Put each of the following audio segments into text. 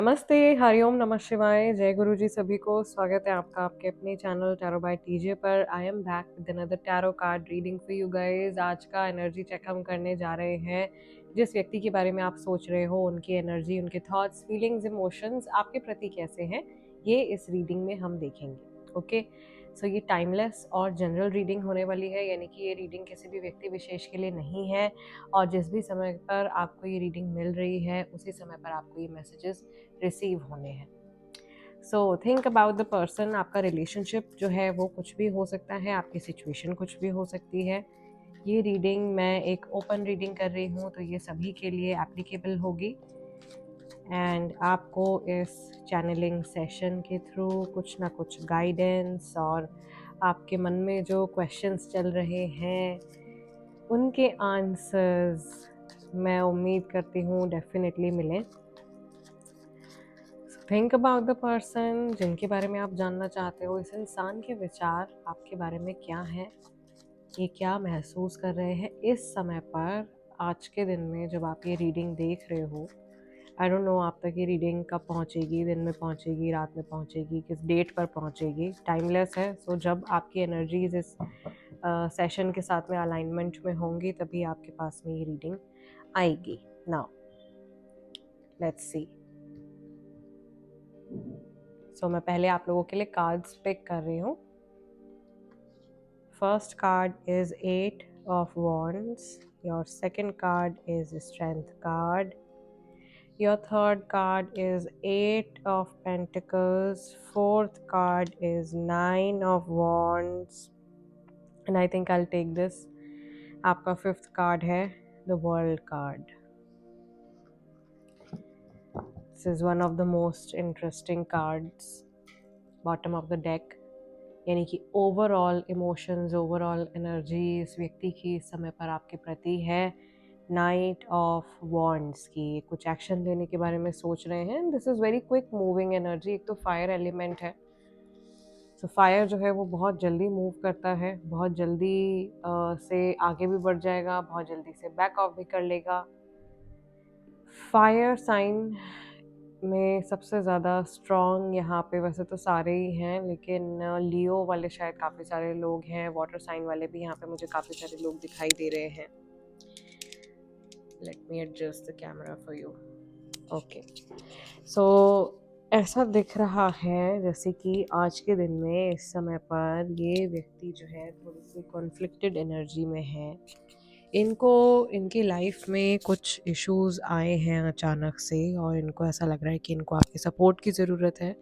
नमस्ते, हरिओम, नमः शिवाय, जय गुरु जी सभी को। स्वागत है आपका आपके अपने चैनल टैरो बाय टीजे पर। I am back with another tarot card reading for you guys. आज का एनर्जी चेक हम करने जा रहे हैं। जिस व्यक्ति के बारे में आप सोच रहे हो, उनकी एनर्जी, उनके थॉट्स, फीलिंग्स, इमोशंस आपके प्रति कैसे हैं, ये इस रीडिंग में हम देखेंगे। ओके, सो ये टाइमलेस और जनरल रीडिंग होने वाली है, यानी कि ये रीडिंग किसी भी व्यक्ति विशेष के लिए नहीं है। और जिस भी समय पर आपको ये रीडिंग मिल रही है, उसी समय पर आपको ये मैसेजेस रिसीव होने हैं। So think about the person. आपका रिलेशनशिप जो है वो कुछ भी हो सकता है, आपकी सिचुएशन कुछ भी हो सकती है। ये रीडिंग मैं एक ओपन रीडिंग कर रही हूँ, तो ये सभी के लिए एप्लीकेबल होगी। एंड आपको इस चैनलिंग सेशन के थ्रू कुछ ना कुछ गाइडेंस और आपके मन में जो क्वेश्चंस चल रहे हैं उनके आंसर्स मैं उम्मीद करती हूँ डेफिनेटली मिलें। थिंक अबाउट द पर्सन जिनके बारे में आप जानना चाहते हो। इस इंसान के विचार आपके बारे में क्या हैं, ये क्या महसूस कर रहे हैं इस समय पर, आज के दिन में जब आप ये रीडिंग देख रहे हो। आई डोंट नो आप तक ये रीडिंग कब पहुंचेगी, दिन में पहुंचेगी, रात में पहुंचेगी, किस डेट पर पहुंचेगी, टाइमलेस है। सो जब आपकी एनर्जीज इस सेशन के साथ में अलाइनमेंट में होंगी तभी आपके पास में ये रीडिंग आएगी। Now let's see. सो मैं पहले आप लोगों के लिए कार्ड्स पिक कर रही हूँ। First card is 8 of Wands. Your second card is Strength card. Your third card is 8 of Pentacles. Fourth card is 9 of Wands. And I think I'll take this. आपका फिफ्थ कार्ड है The World card. This is one of the most interesting cards. Bottom of the deck. यानी कि overall emotions, overall energy इस व्यक्ति की इस समय पर आपके प्रति है। नाइट ऑफ वॉन्ड्स की कुछ एक्शन लेने के बारे में सोच रहे हैं। This is very quick moving energy. एक तो फायर एलिमेंट है, तो फायर जो है वो बहुत जल्दी मूव करता है, बहुत जल्दी से आगे भी बढ़ जाएगा, बहुत जल्दी से बैक ऑफ भी कर लेगा। फायर साइन में सबसे ज़्यादा स्ट्रॉन्ग यहाँ पे वैसे तो सारे ही हैं, लेकिन लियो वाले शायद काफ़ी सारे लोग हैं। वाटर साइन वाले भी यहाँ पे मुझे काफ़ी सारे लोग दिखाई दे रहे हैं। Let me adjust the camera for you. Okay, so ऐसा दिख रहा है जैसे कि आज के दिन में इस समय पर ये व्यक्ति जो है थोड़ी सी कॉन्फ्लिक्टेड एनर्जी में है। इनको इनकी लाइफ में कुछ इश्यूज आए हैं अचानक से, और इनको ऐसा लग रहा है कि इनको आपके सपोर्ट की ज़रूरत है,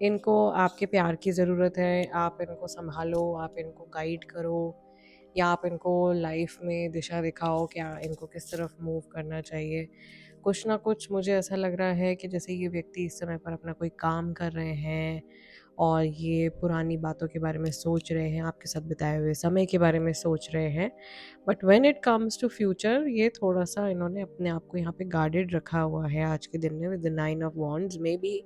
इनको आपके प्यार की ज़रूरत है। आप इनको संभालो, आप इनको गाइड करो, या आप इनको लाइफ में दिशा दिखाओ क्या इनको किस तरफ मूव करना चाहिए। कुछ ना कुछ मुझे ऐसा लग रहा है कि जैसे ये व्यक्ति इस समय पर अपना कोई काम कर रहे हैं और ये पुरानी बातों के बारे में सोच रहे हैं, आपके साथ बिताए हुए समय के बारे में सोच रहे हैं। But when it comes to future, ये थोड़ा सा इन्होंने अपने आप को यहाँ पे गार्डेड रखा हुआ है आज के दिन में विद द 9 ऑफ वॉन्ड्स। में भी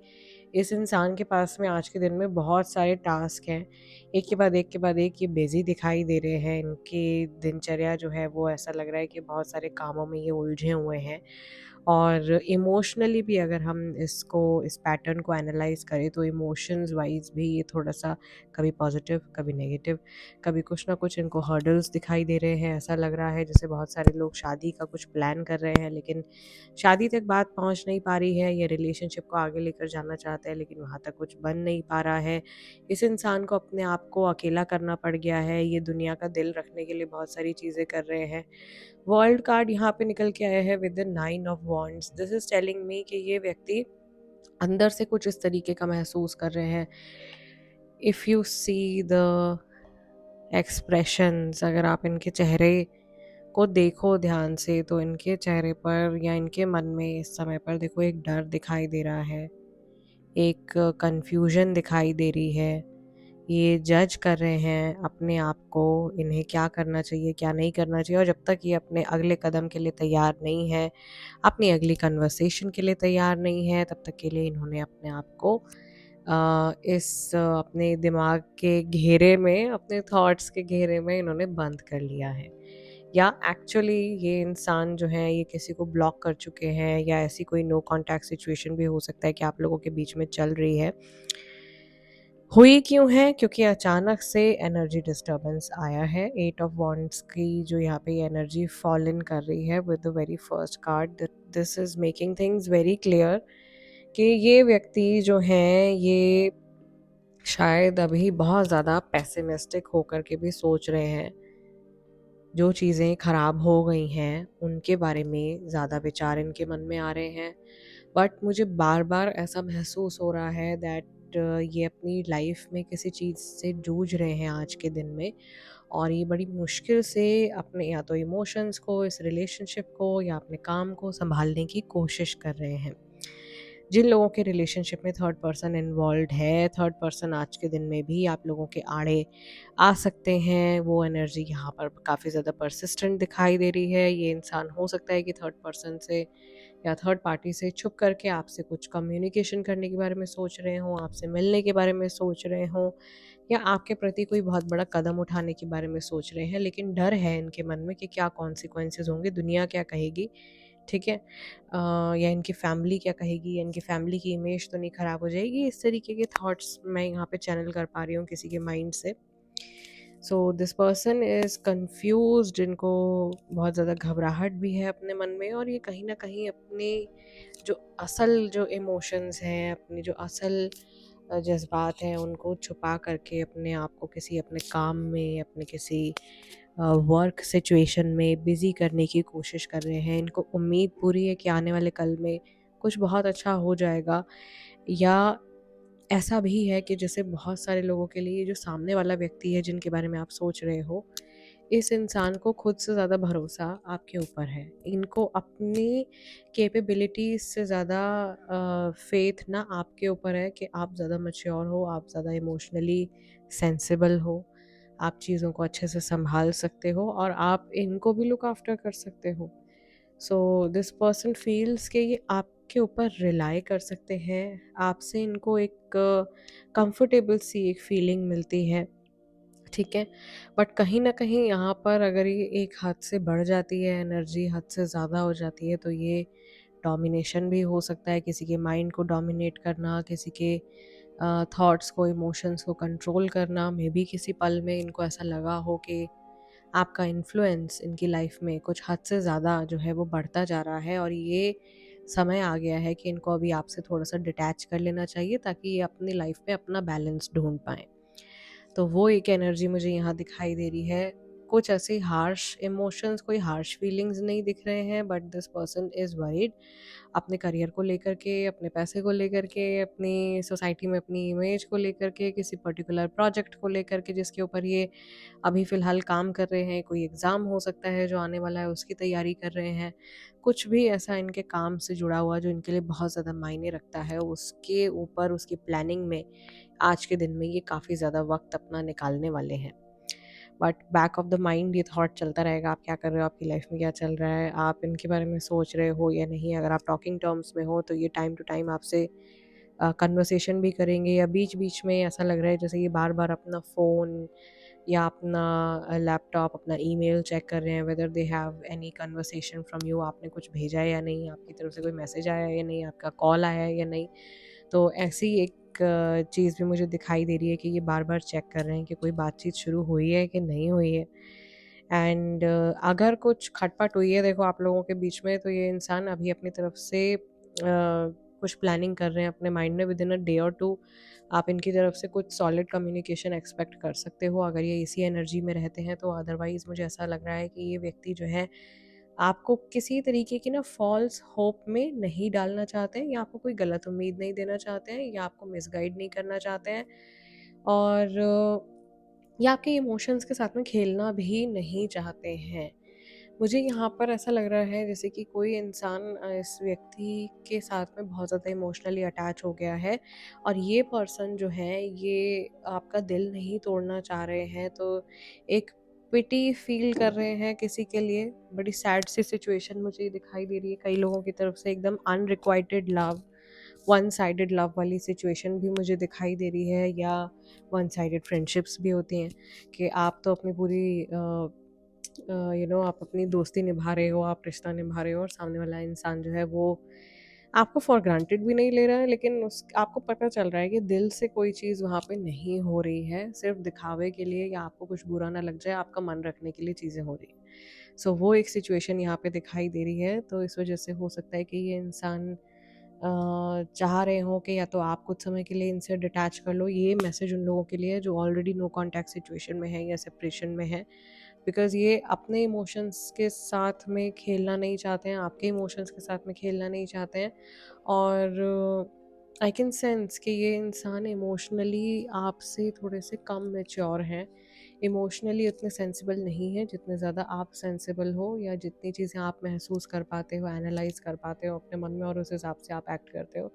इस इंसान के पास में आज के दिन में बहुत सारे टास्क हैं, एक के बाद एक के बाद एक ये बिजी दिखाई दे रहे हैं। इनकी दिनचर्या जो है वो ऐसा लग रहा है कि बहुत सारे कामों में ये उलझे हुए हैं। और इमोशनली भी अगर हम इस पैटर्न को एनालाइज करें तो इमोशंस वाइज भी ये थोड़ा सा कभी पॉजिटिव, कभी नेगेटिव, कभी कुछ ना कुछ इनको हर्डल्स दिखाई दे रहे हैं। ऐसा लग रहा है जैसे बहुत सारे लोग शादी का कुछ प्लान कर रहे हैं, लेकिन शादी तक बात पहुंच नहीं पा रही है। ये रिलेशनशिप को आगे लेकर जाना चाहते हैं, लेकिन वहाँ तक कुछ बन नहीं पा रहा है। इस इंसान को अपने आप को अकेला करना पड़ गया है। ये दुनिया का दिल रखने के लिए बहुत सारी चीज़ें कर रहे हैं। वर्ल्ड कार्ड यहाँ पे निकल के आया है with the 9 of wands. This is telling me कि ये व्यक्ति अंदर से कुछ इस तरीके का महसूस कर रहे हैं। If you see the expressions, अगर आप इनके चेहरे को देखो ध्यान से, तो इनके चेहरे पर या इनके मन में इस समय पर देखो एक डर दिखाई दे रहा है, एक कंफ्यूजन दिखाई दे रही है। ये जज कर रहे हैं अपने आप को, इन्हें क्या करना चाहिए, क्या नहीं करना चाहिए। और जब तक ये अपने अगले कदम के लिए तैयार नहीं है, अपनी अगली कन्वर्सेशन के लिए तैयार नहीं है, तब तक के लिए इन्होंने अपने आप को अपने दिमाग के घेरे में, अपने थॉट्स के घेरे में इन्होंने बंद कर लिया है। या एक्चुअली ये इंसान जो है ये किसी को ब्लॉक कर चुके हैं, या ऐसी कोई नो कॉन्टैक्ट सिचुएशन भी हो सकता है कि आप लोगों के बीच में चल रही है। हुई क्यों है? क्योंकि अचानक से एनर्जी डिस्टर्बेंस आया है। 8 ऑफ वॉन्ड्स की जो यहाँ पे एनर्जी फॉल इन कर रही है with the very first card. This is making things very clear कि ये व्यक्ति जो हैं ये शायद अभी बहुत ज़्यादा पेसिमिस्टिक होकर के भी सोच रहे हैं। जो चीज़ें ख़राब हो गई हैं उनके बारे में ज़्यादा विचार इनके मन में आ रहे हैं। बट मुझे बार बार ऐसा महसूस हो रहा है दैट ये अपनी लाइफ में किसी चीज़ से जूझ रहे हैं आज के दिन में, और ये बड़ी मुश्किल से अपने या तो इमोशंस को, इस रिलेशनशिप को या अपने काम को संभालने की कोशिश कर रहे हैं। जिन लोगों के रिलेशनशिप में थर्ड पर्सन इन्वॉल्व है, थर्ड पर्सन आज के दिन में भी आप लोगों के आड़े आ सकते हैं। वो एनर्जी यहाँ पर काफ़ी ज़्यादा परसिस्टेंट दिखाई दे रही है। ये इंसान हो सकता है कि थर्ड पर्सन से या थर्ड पार्टी से छुप करके आपसे कुछ कम्युनिकेशन करने के बारे में सोच रहे हों, आपसे मिलने के बारे में सोच रहे हों, या आपके प्रति कोई बहुत बड़ा कदम उठाने के बारे में सोच रहे हैं, लेकिन डर है इनके मन में कि क्या कॉन्सिक्वेंसेस होंगे, दुनिया क्या कहेगी, ठीक है? या इनकी फैमिली क्या कहेगी, या इनकी फैमिली की इमेज तो नहीं ख़राब हो जाएगी। इस तरीके के थॉट्स मैं यहाँ पे चैनल कर पा रही हूँ किसी के माइंड से। So this person is confused, इनको बहुत ज़्यादा घबराहट भी है अपने मन में, और ये कहीं न कहीं अपने जो असल जो इमोशंस हैं, अपनी जो असल जज़्बात हैं, उनको छुपा करके अपने आप को किसी अपने काम में, अपने किसी वर्क सिचुएशन में बिज़ी करने की कोशिश कर रहे हैं। इनको उम्मीद पूरी है कि आने वाले कल में कुछ बहुत अच्छा हो जाएगा, या ऐसा भी है कि जैसे बहुत सारे लोगों के लिए जो सामने वाला व्यक्ति है जिनके बारे में आप सोच रहे हो, इस इंसान को खुद से ज़्यादा भरोसा आपके ऊपर है। इनको अपनी कैपेबिलिटीज़ से ज़्यादा फ़ेथ ना आपके ऊपर है कि आप ज़्यादा मैच्योर हो, आप ज़्यादा इमोशनली सेंसिबल हो, आप चीज़ों को अच्छे से सँभाल सकते हो और आप इनको भी लुक आफ्टर कर सकते हो। सो दिस पर्सन फील्स कि ये आपके ऊपर रिलाई कर सकते हैं, आपसे इनको एक कंफर्टेबल सी एक फीलिंग मिलती है, ठीक है? बट कहीं न कहीं यहाँ पर अगर ये एक हद से बढ़ जाती है, एनर्जी हद से ज़्यादा हो जाती है, तो ये डोमिनेशन भी हो सकता है, किसी के माइंड को डोमिनेट करना, किसी के थॉट्स को, इमोशंस को कंट्रोल करना। मे बी किसी पल में इनको ऐसा लगा हो कि आपका इन्फ्लुएंस इनकी लाइफ में कुछ हद से ज़्यादा जो है वो बढ़ता जा रहा है, और ये समय आ गया है कि इनको अभी आपसे थोड़ा-सा डिटैच कर लेना चाहिए, ताकि ये अपनी लाइफ में अपना बैलेंस ढूँढ पाएँ। तो वो एक एनर्जी मुझे यहाँ दिखाई दे रही है। कुछ ऐसे हार्श इमोशंस, कोई हार्श फीलिंग्स नहीं दिख रहे हैं, but this person is worried अपने करियर को लेकर के, अपने पैसे को लेकर के, अपनी सोसाइटी में अपनी इमेज को लेकर के, किसी पर्टिकुलर प्रोजेक्ट को लेकर के जिसके ऊपर ये अभी फ़िलहाल काम कर रहे हैं। कोई एग्ज़ाम हो सकता है जो आने वाला है, उसकी तैयारी कर रहे हैं। कुछ भी ऐसा इनके काम से जुड़ा हुआ जो इनके लिए बहुत ज़्यादा मायने रखता है, उसके ऊपर, उसकी प्लानिंग में आज के दिन में ये काफ़ी ज़्यादा वक़्त अपना निकालने वाले हैं। But back of the mind ये थॉट चलता रहेगा, आप क्या कर रहे हो, आपकी लाइफ में क्या चल रहा है, आप इनके बारे में सोच रहे हो या नहीं। अगर आप टॉकिंग टर्म्स में हो तो ये टाइम टू टाइम आपसे कन्वर्सेशन भी करेंगे, या बीच-बीच में ऐसा लग रहा है जैसे ये बार-बार अपना फ़ोन या अपना लैपटॉप, अपना ईमेल चेक कर रहे हैं, whether they have any conversation from you, आपने कुछ भेजा है या नहीं, आपकी तरफ से कोई मैसेज आया है या नहीं, आपका कॉल आया है या नहीं। तो ऐसी एक चीज़ भी मुझे दिखाई दे रही है कि ये बार-बार चेक कर रहे हैं कि कोई बातचीत शुरू हुई है कि नहीं हुई है। एंड अगर कुछ खटपट हुई है देखो आप लोगों के बीच में, तो ये इंसान अभी अपनी तरफ से कुछ प्लानिंग कर रहे हैं अपने माइंड में। विद इन अ डे और 2 आप इनकी तरफ से कुछ सॉलिड कम्युनिकेशन एक्सपेक्ट कर सकते हो, अगर ये इसी एनर्जी में रहते हैं तो। अदरवाइज़ मुझे ऐसा लग रहा है कि ये व्यक्ति जो है आपको किसी तरीके की ना फ़ॉल्स होप में नहीं डालना चाहते हैं, या आपको कोई गलत उम्मीद नहीं देना चाहते हैं, या आपको मिसगाइड नहीं करना चाहते हैं, और या आपके इमोशंस के साथ में खेलना भी नहीं चाहते हैं। मुझे यहाँ पर ऐसा लग रहा है जैसे कि कोई इंसान इस व्यक्ति के साथ में बहुत ज़्यादा इमोशनली अटैच हो गया है, और ये पर्सन जो है ये आपका दिल नहीं तोड़ना चाह रहे हैं, तो एक पिटी फील कर रहे हैं किसी के लिए। बड़ी सैड सी सिचुएशन मुझे दिखाई दे रही है कई लोगों की तरफ से, एकदम unrequited love, one sided love वाली सिचुएशन भी मुझे दिखाई दे रही है, या वन साइडेड फ्रेंडशिप्स भी होती हैं कि आप तो अपनी पूरी आप अपनी दोस्ती निभा रहे हो, आप रिश्ता निभा रहे हो और सामने वाला इंसान जो है वो आपको फॉर ग्रांटेड भी नहीं ले रहा है, लेकिन उस आपको पता चल रहा है कि दिल से कोई चीज़ वहाँ पे नहीं हो रही है, सिर्फ़ दिखावे के लिए या आपको कुछ बुरा ना लग जाए, आपका मन रखने के लिए चीज़ें हो रही हैं। सो वो एक सिचुएशन यहाँ पे दिखाई दे रही है, तो इस वज़ह से हो सकता है कि ये इंसान चाह रहे हों कि या तो आप कुछ समय के लिए इनसे डिटैच कर लो। ये मैसेज उन लोगों के लिए है जो ऑलरेडी नो कॉन्टैक्ट सिचुएशन में है या सेपरेशन में है, बिकॉज़ ये अपने इमोशंस के साथ में खेलना नहीं चाहते हैं, आपके इमोशंस के साथ में खेलना नहीं चाहते हैं। और आई कैन सेंस कि ये इंसान इमोशनली आपसे थोड़े से कम मैच्योर हैं, इमोशनली उतने सेंसिबल नहीं हैं जितने ज़्यादा आप सेंसिबल हो, या जितनी चीज़ें आप महसूस कर पाते हो, एनालाइज़ कर पाते हो अपने मन में और उस हिसाब से आप एक्ट करते हो।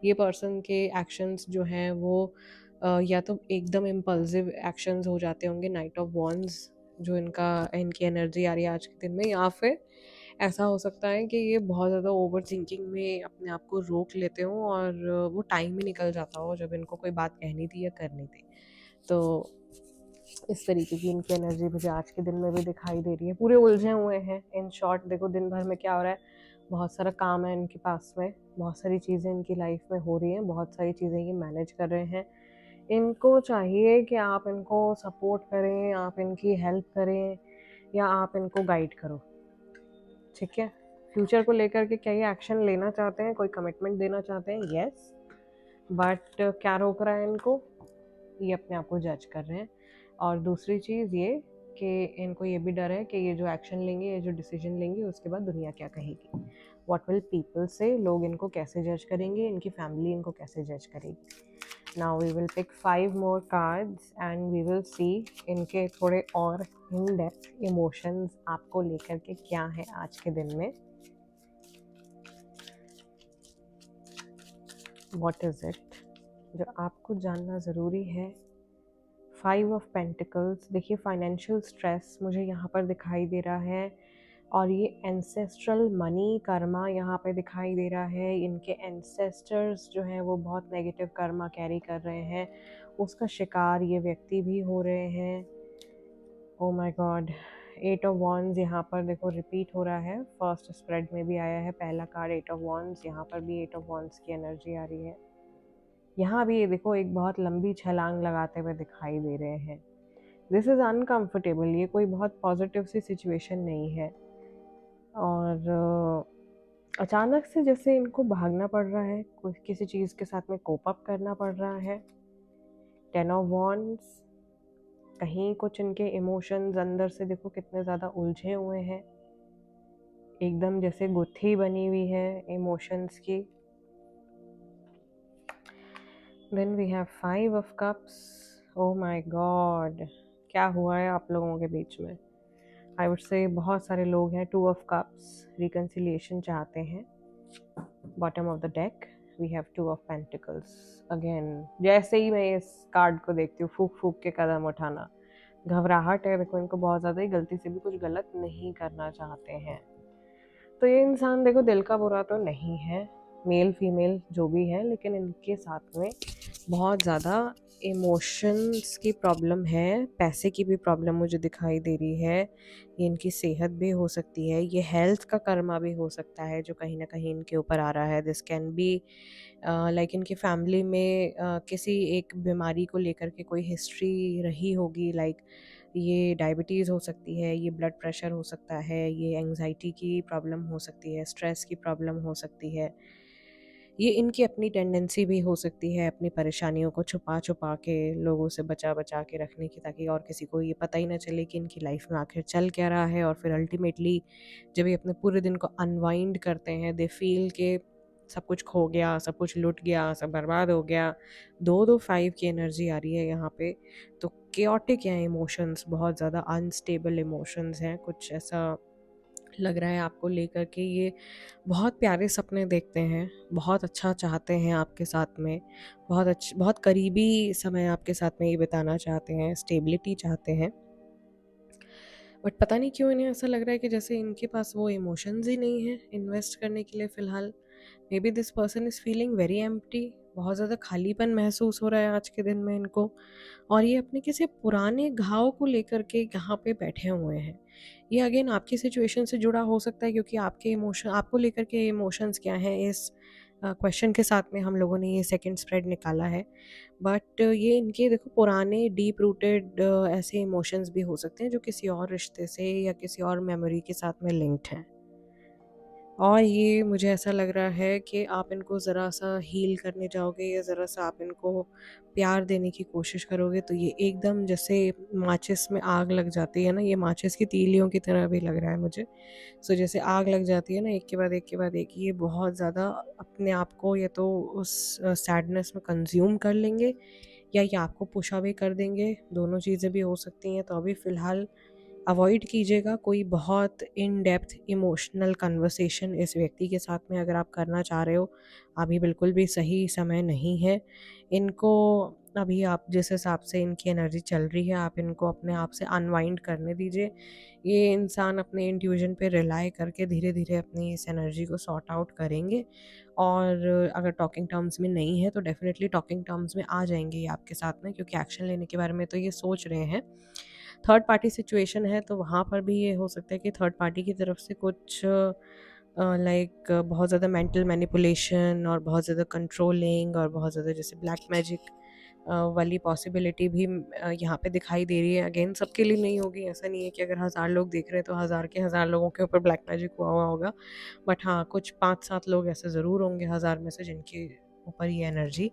ये पर्सन के एक्शंस जो हैं वो या तो एकदम इम्पल्सिव एक्शंस हो जाते होंगे, नाइट ऑफ वॉन्ड्स जो इनकी एनर्जी आ रही है आज के दिन में, या फिर ऐसा हो सकता है कि ये बहुत ज़्यादा ओवर थिंकिंग में अपने आप को रोक लेते हों और वो टाइम ही निकल जाता हो जब इनको कोई बात कहनी थी या करनी थी। तो इस तरीके की इनकी एनर्जी मुझे आज के दिन में भी दिखाई दे रही है। पूरे उलझे हुए हैं। इन शॉर्ट देखो दिन भर में क्या हो रहा है, बहुत सारा काम है इनके पास में, बहुत सारी चीज़ें इनकी लाइफ में हो रही हैं, बहुत सारी चीज़ें ये मैनेज कर रहे हैं। इनको चाहिए कि आप इनको सपोर्ट करें, आप इनकी हेल्प करें या आप इनको गाइड करो, ठीक है? फ्यूचर को लेकर के क्या ये एक्शन लेना चाहते हैं, कोई कमिटमेंट देना चाहते हैं? येस, बट क्या रोक रहा है इनको? ये अपने आप को जज कर रहे हैं। और दूसरी चीज़ ये कि इनको ये भी डर है कि ये जो एक्शन लेंगे, ये जो डिसीजन लेंगे, उसके बाद दुनिया क्या कहेगी, व्हाट विल पीपल से, लोग इनको कैसे जज करेंगे, इनकी फैमिली इनको कैसे जज करेगी। Now we will pick 5 more cards and we will see इनके थोड़े और इन डेप्थ इमोशंस आपको लेकर के क्या है आज के दिन में। व्हाट इज़ इट जो आपको जानना ज़रूरी है? 5 ऑफ पेंटिकल्स, देखिए फाइनेंशियल स्ट्रेस मुझे यहाँ पर दिखाई दे रहा है, और ये एंसेस्ट्रल मनी कर्मा यहाँ पे दिखाई दे रहा है। इनके एंसेस्टर्स जो हैं वो बहुत नेगेटिव कर्मा कैरी कर रहे हैं, उसका शिकार ये व्यक्ति भी हो रहे हैं। Oh my God, 8 of wands यहाँ पर देखो रिपीट हो रहा है, फर्स्ट स्प्रेड में भी आया है पहला कार्ड 8 ऑफ वॉन्ड्स, यहाँ पर भी 8 ऑफ वॉन्ड्स की एनर्जी आ रही है। यहाँ भी ये देखो एक बहुत लंबी छलांग लगाते हुए दिखाई दे रहे हैं। दिस इज़ अनकम्फर्टेबल, ये कोई बहुत पॉजिटिव सी सिचुएशन नहीं है, और अचानक से जैसे इनको भागना पड़ रहा है, कुछ किसी चीज़ के साथ में कोप अप करना पड़ रहा है। 10 ऑफ वॉन्ड्स, कहीं कुछ इनके इमोशंस अंदर से देखो कितने ज़्यादा उलझे हुए हैं, एकदम जैसे गुत्थी बनी हुई है इमोशंस की। Then we have 5 of cups. Oh my god, क्या हुआ है आप लोगों के बीच में? आई वुड से बहुत सारे लोग हैं। 2 ऑफ कप्स, रिकन्सिलिएशन चाहते हैं। Bottom of the deck we have 2 of pentacles. Again जैसे ही मैं इस कार्ड को देखती हूँ, फूक फूक के कदम उठाना, घबराहट है देखो इनको बहुत ज़्यादा ही, गलती से भी कुछ गलत नहीं करना चाहते हैं। तो ये इंसान देखो दिल का बुरा तो नहीं है, मेल फीमेल जो भी है, लेकिन इनके साथ में बहुत ज़्यादा इमोशंस की प्रॉब्लम है, पैसे की भी प्रॉब्लम मुझे दिखाई दे रही है। ये इनकी सेहत भी हो सकती है, ये हेल्थ का कर्मा भी हो सकता है जो कहीं ना कहीं इनके ऊपर आ रहा है। दिस कैन बी लाइक इनकी फैमिली में किसी एक बीमारी को लेकर के कोई हिस्ट्री रही होगी, लाइक ये डायबिटीज़ हो सकती है, ये ब्लड प्रेशर हो सकता है, ये एंग्जाइटी की प्रॉब्लम हो सकती है, स्ट्रेस की प्रॉब्लम हो सकती है। ये इनकी अपनी टेंडेंसी भी हो सकती है अपनी परेशानियों को छुपा-छुपा के लोगों से बचा-बचा के रखने की, ताकि और किसी को ये पता ही ना चले कि इनकी लाइफ में आखिर चल क्या रहा है। और फिर अल्टीमेटली जब ये अपने पूरे दिन को अनवाइंड करते हैं, दे फील के सब कुछ खो गया, सब कुछ लुट गया, सब बर्बाद हो गया। 2-2 5 की एनर्जी आ रही है यहाँ पे। तो केओटिक हैं इमोशंस, बहुत ज़्यादा अनस्टेबल इमोशंस हैं। कुछ ऐसा लग रहा है आपको लेकर के ये बहुत प्यारे सपने देखते हैं, बहुत अच्छा चाहते हैं आपके साथ में, बहुत करीबी समय आपके साथ में ये बिताना चाहते हैं, स्टेबिलिटी चाहते हैं। बट पता नहीं क्यों इन्हें ऐसा लग रहा है कि जैसे इनके पास वो इमोशंस ही नहीं है इन्वेस्ट करने के लिए फ़िलहाल। May be this person is feeling very empty, बहुत ज़्यादा खालीपन महसूस हो रहा है आज के दिन में इनको, और ये अपने किसी पुराने घाव को लेकर के यहाँ पे बैठे हुए हैं। ये अगेन आपकी सिचुएशन से जुड़ा हो सकता है, क्योंकि आपके इमोशन, आपको लेकर के इमोशंस क्या हैं, इस क्वेश्चन के साथ में हम लोगों ने ये सेकंड स्प्रेड निकाला है। बट ये इनके देखो पुराने डीप रूटेड ऐसे इमोशंस भी हो सकते हैं जो किसी और रिश्ते से या किसी और मेमोरी के साथ में लिंक्ड हैं। और ये मुझे ऐसा लग रहा है कि आप इनको ज़रा-सा हील करने जाओगे या ज़रा-सा आप इनको प्यार देने की कोशिश करोगे, तो ये एकदम जैसे माचिस में आग लग जाती है ना, ये माचिस की तीलियों की तरह भी लग रहा है मुझे। सो जैसे आग लग जाती है ना, एक के बाद एक के बाद एक, ये बहुत ज़्यादा अपने आप को या तो उस सैडनेस में कंज़्यूम कर लेंगे, या ये आपको पुश अवे कर देंगे, दोनों चीज़ें भी हो सकती हैं। तो अभी फ़िलहाल अवॉइड कीजिएगा कोई बहुत इन डेप्थ इमोशनल कन्वर्सेशन इस व्यक्ति के साथ में, अगर आप करना चाह रहे हो। अभी बिल्कुल भी सही समय नहीं है। इनको अभी आप जिस हिसाब से इनकी एनर्जी चल रही है, आप इनको अपने आप से अनवाइंड करने दीजिए। ये इंसान अपने इंट्यूजन पे रिलाई करके धीरे-धीरे अपनी इस एनर्जी को सॉर्ट आउट करेंगे, और अगर टॉकिंग टर्म्स में नहीं है तो डेफ़िनेटली टॉकिंग टर्म्स में आ जाएँगे ये आपके साथ में, क्योंकि एक्शन लेने के बारे में तो ये सोच रहे हैं। थर्ड पार्टी सिचुएशन है तो वहाँ पर भी ये हो सकता है कि थर्ड पार्टी की तरफ से कुछ लाइक बहुत ज़्यादा मेंटल मैनिपुलेशन और बहुत ज़्यादा कंट्रोलिंग और बहुत ज़्यादा जैसे ब्लैक मैजिक वाली पॉसिबिलिटी भी यहाँ पे दिखाई दे रही है। अगेन सबके लिए नहीं होगी, ऐसा नहीं है कि अगर 1000 लोग देख रहे हैं तो 1000 के 1000 लोगों के ऊपर ब्लैक मैजिक हुआ होगा। बट हाँ, कुछ 5-7 लोग ऐसे ज़रूर होंगे 1000 में से जिनके ऊपर ये एनर्जी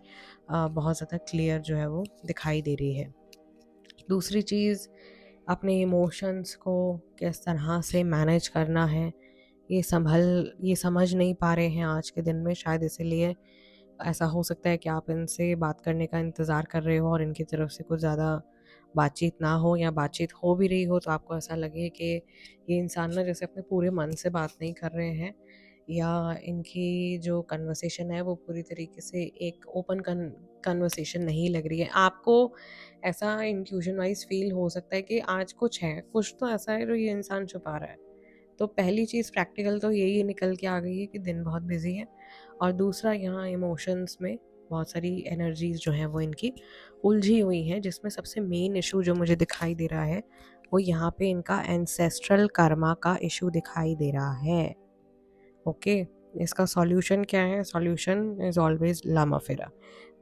बहुत ज़्यादा क्लियर जो है वो दिखाई दे रही है। दूसरी चीज़, अपने इमोशंस को किस तरह से मैनेज करना है, ये समझ नहीं पा रहे हैं आज के दिन में, शायद इसीलिए ऐसा हो सकता है कि आप इनसे बात करने का इंतज़ार कर रहे हो और इनकी तरफ से कुछ ज़्यादा बातचीत ना हो, या बातचीत हो भी रही हो तो आपको ऐसा लगे कि ये इंसान ना जैसे अपने पूरे मन से बात नहीं कर रहे हैं, या इनकी जो कन्वर्सेशन है वो पूरी तरीके से एक ओपन कन्वर्सेशन नहीं लग रही है। आपको ऐसा इंट्यूशन वाइज़ फ़ील हो सकता है कि आज कुछ तो ऐसा है जो ये इंसान छुपा रहा है। तो पहली चीज़ प्रैक्टिकल तो यही निकल के आ गई है कि दिन बहुत बिज़ी है, और दूसरा यहाँ इमोशंस में बहुत सारी एनर्जीज़ जो हैं वो इनकी उलझी हुई हैं, जिसमें सबसे मेन इशू जो मुझे दिखाई दे रहा है वो यहाँ पे इनका एंसेस्ट्रल कर्मा का इशू दिखाई दे रहा है। ओके, इसका सॉल्यूशन क्या है? सॉल्यूशन इज़ ऑलवेज़ लामा फेरा।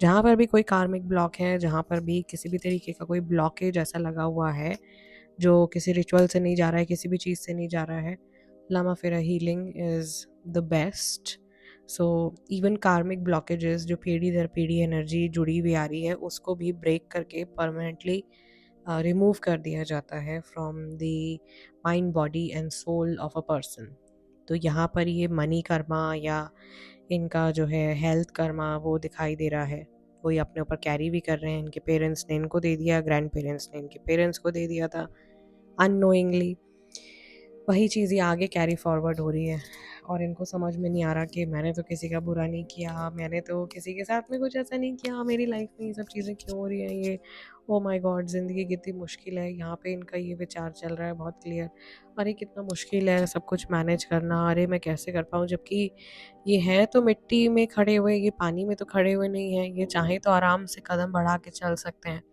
जहाँ पर भी कोई कार्मिक ब्लॉक है, जहाँ पर भी किसी भी तरीके का कोई ब्लॉकेज ऐसा लगा हुआ है जो किसी रिचुअल से नहीं जा रहा है, किसी भी चीज़ से नहीं जा रहा है, लामा फेरा healing is the best. So even कार्मिक ब्लॉकेजेस जो पीढ़ी दर पीढ़ी एनर्जी जुड़ी हुई आ रही है, उसको भी ब्रेक करके परमानेंटली रिमूव कर दिया जाता है from the mind, body and soul of a person. तो यहाँ पर ये मनी कर्मा या इनका जो है हेल्थ कर्मा वो दिखाई दे रहा है, वो ये अपने ऊपर कैरी भी कर रहे हैं। इनके पेरेंट्स ने इनको दे दिया, ग्रैंड पेरेंट्स ने इनके पेरेंट्स को दे दिया था अननोइंगली। वही चीज़ ये आगे कैरी फॉरवर्ड हो रही है, और इनको समझ में नहीं आ रहा कि मैंने तो किसी का बुरा नहीं किया, मैंने तो किसी के साथ में कुछ ऐसा नहीं किया, मेरी लाइफ में ये सब चीज़ें क्यों हो रही हैं, ये ओ माय गॉड ज़िंदगी कितनी मुश्किल है। यहाँ पे इनका ये विचार चल रहा है बहुत क्लियर, अरे कितना मुश्किल है सब कुछ मैनेज करना, अरे मैं कैसे कर पाऊँ, जबकि ये हैं तो मिट्टी में खड़े हुए, ये पानी में तो खड़े हुए नहीं हैं, ये चाहें तो आराम से कदम बढ़ा के चल सकते हैं,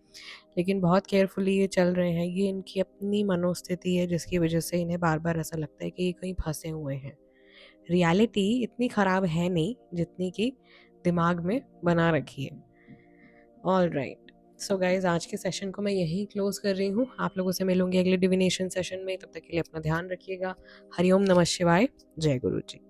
लेकिन बहुत केयरफुली ये चल रहे हैं। ये इनकी अपनी मनोस्थिति है जिसकी वजह से इन्हें बार-बार ऐसा लगता है कि ये कहीं फँसे हुए हैं। रियलिटी इतनी ख़राब है नहीं जितनी कि दिमाग में बना रखी है। ऑलराइट, सो गाइज़ आज के सेशन को मैं यहीं क्लोज़ कर रही हूँ। आप लोगों से मिलूँगी अगले डिविनेशन सेशन में, तब तक के लिए अपना ध्यान रखिएगा। हरि ओम नमः शिवाय, जय गुरु जी।